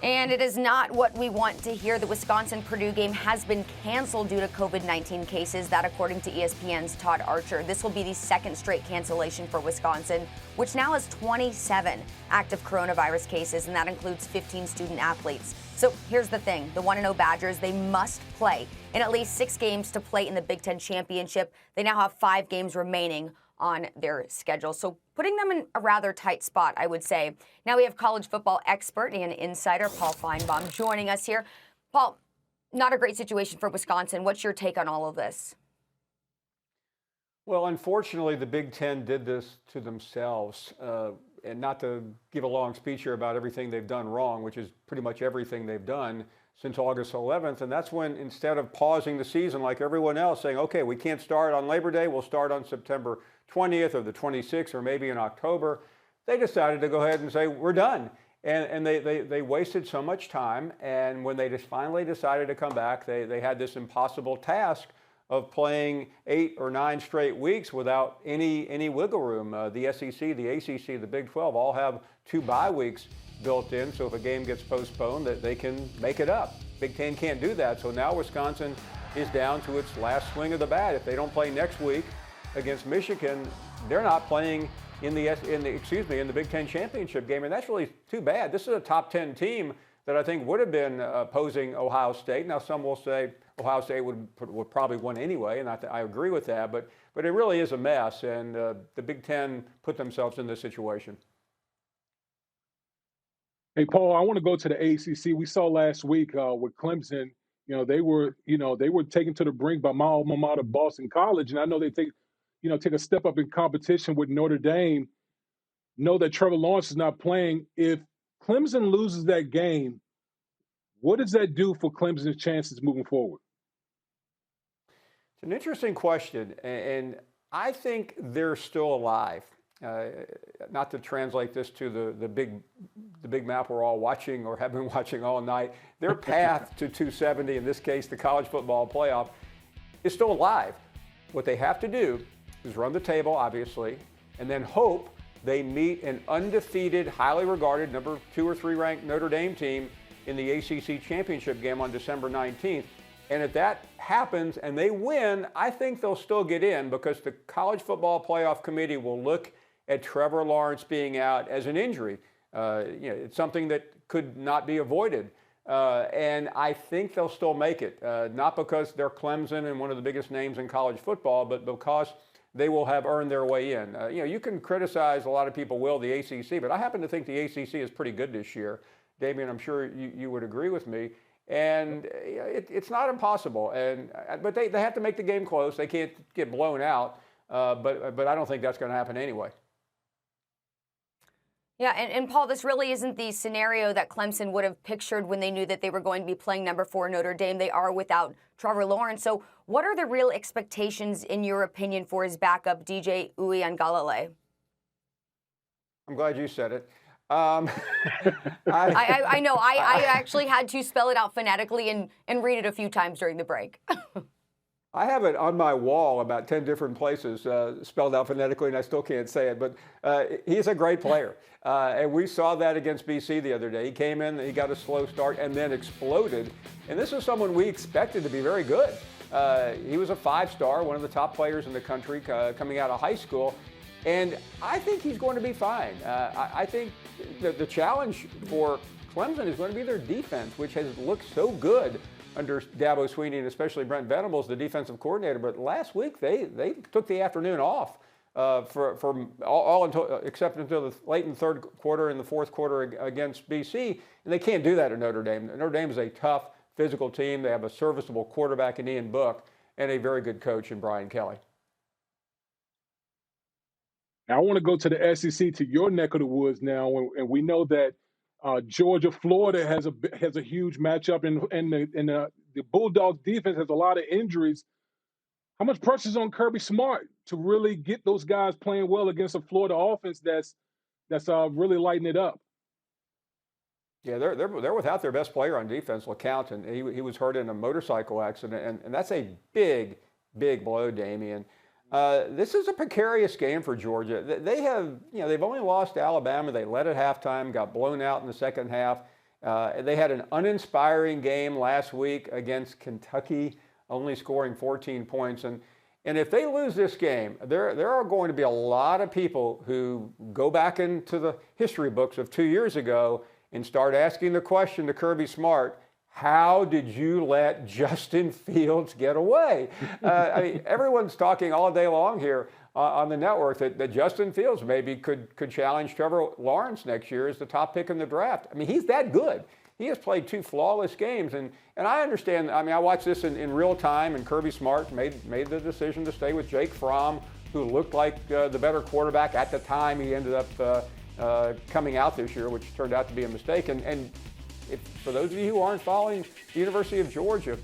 And it is not what we want to hear. The Wisconsin-Purdue game has been canceled due to COVID-19 cases. That, according to ESPN's Todd Archer. This will be the second straight cancellation for Wisconsin, which now has 27 active coronavirus cases, and that includes 15 student athletes. So here's the thing. The 1-0 Badgers, they must play in at least 6 games to play in the Big Ten Championship. They now have 5 games remaining on their schedule. So putting them in a rather tight spot, I would say. Now we have college football expert and insider Paul Finebaum joining us here. Paul, not a great situation for Wisconsin. What's your take on all of this? Well, unfortunately, the Big Ten did this to themselves. And not to give a long speech here about everything they've done wrong, which is pretty much everything they've done since August 11th. And that's when, instead of pausing the season like everyone else, saying, okay, we can't start on Labor Day, we'll start on September 20th or the 26th or maybe in October, they decided to go ahead and say, we're done. And they wasted so much time. And when they just finally decided to come back, they had this impossible task of playing 8 or 9 straight weeks without any wiggle room. The SEC, the ACC, the Big 12 all have 2 bye weeks built in, so if a game gets postponed, that they can make it up. Big Ten can't do that, so now Wisconsin is down to its last swing of the bat. If they don't play next week against Michigan, they're not playing in the Big Ten championship game, and that's really too bad. This is a top 10 team that I think would have been opposing Ohio State. Now, some will say Ohio State would probably win anyway, and I agree with that, but it really is a mess, and the Big Ten put themselves in this situation. Hey, Paul, I want to go to the ACC. We saw last week with Clemson, they were taken to the brink by my alma mater, Boston College, and I know they take a step up in competition with Notre Dame. Know that Trevor Lawrence is not playing. If Clemson loses that game, what does that do for Clemson's chances moving forward? It's an interesting question, and I think they're still alive. Not to translate this to the big map we're all watching or have been watching all night. Their path to 270, in this case the college football playoff, is still alive. What they have to do is run the table, obviously, and then hope they meet an undefeated, highly regarded number 2 or 3 ranked Notre Dame team in the ACC championship game on December 19th. And if that happens and they win, I think they'll still get in, because the College Football Playoff Committee will look at Trevor Lawrence being out as an injury. It's something that could not be avoided. And I think they'll still make it, not because they're Clemson and one of the biggest names in college football, but because they will have earned their way in. You can criticize, a lot of people will, the ACC, but I happen to think the ACC is pretty good this year. Damian, I'm sure you would agree with me. And it's not impossible. But they have to make the game close. They can't get blown out. But I don't think that's going to happen anyway. Yeah, and Paul, this really isn't the scenario that Clemson would have pictured when they knew that they were going to be playing number 4 Notre Dame. They are without Trevor Lawrence. So what are the real expectations, in your opinion, for his backup, DJ Uiagalelei? I'm glad you said it. I know. I actually had to spell it out phonetically and read it a few times during the break. I have it on my wall about 10 different places spelled out phonetically, and I still can't say it. But he's a great player. And we saw that against BC the other day. He came in, he got a slow start, and then exploded. And this is someone we expected to be very good. He was a 5-star, one of the top players in the country coming out of high school. And I think he's going to be fine. I think the challenge for Clemson is going to be their defense, which has looked so good under Dabo Swinney and especially Brent Venables, the defensive coordinator. But last week they took the afternoon off except until the late in the third quarter and the fourth quarter against BC, and they can't do that at Notre Dame. Notre Dame is a tough, physical team. They have a serviceable quarterback in Ian Book and a very good coach in Brian Kelly. Now I want to go to the SEC, to your neck of the woods now, and we know that Georgia, Florida has a huge matchup, and the Bulldogs defense has a lot of injuries. How much pressure is on Kirby Smart to really get those guys playing well against a Florida offense that's really lighting it up? Yeah, they're without their best player on defense, LeCount, and he was hurt in a motorcycle accident, and that's a big blow, Damian. This is a precarious game for Georgia. They've only lost to Alabama. They led at halftime, got blown out in the second half, They had an uninspiring game last week against Kentucky, only scoring 14 points. And if they lose this game, there are going to be a lot of people who go back into the history books of 2 years ago and start asking the question to Kirby Smart, how did you let Justin Fields get away? I mean, everyone's talking all day long here on the network that Justin Fields maybe could challenge Trevor Lawrence next year as the top pick in the draft. I mean, he's that good. He has played 2 flawless games, and I understand. I mean, I watched this in real time, and Kirby Smart made the decision to stay with Jake Fromm, who looked like the better quarterback at the time. He ended up coming out this year, which turned out to be a mistake. And for those of you who aren't following the University of Georgia,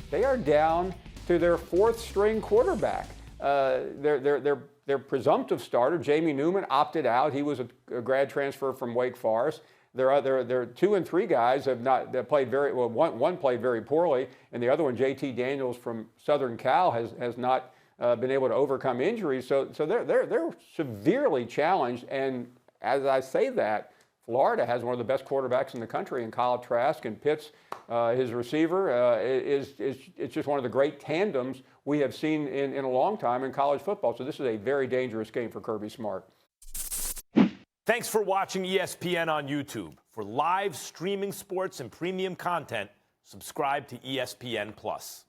they are down to their 4th string quarterback. Their presumptive starter, Jamie Newman, opted out. He was a grad transfer from Wake Forest. Their 2 and 3 guys have not played very well. One played very poorly, and the other one, J.T. Daniels from Southern Cal, has not been able to overcome injuries. So they're severely challenged. And as I say that, Florida has one of the best quarterbacks in the country in Kyle Trask, and Pitts, his receiver, it's just one of the great tandems we have seen in a long time in college football. So this is a very dangerous game for Kirby Smart. Thanks for watching ESPN on YouTube. For live streaming sports and premium content, subscribe to ESPN+.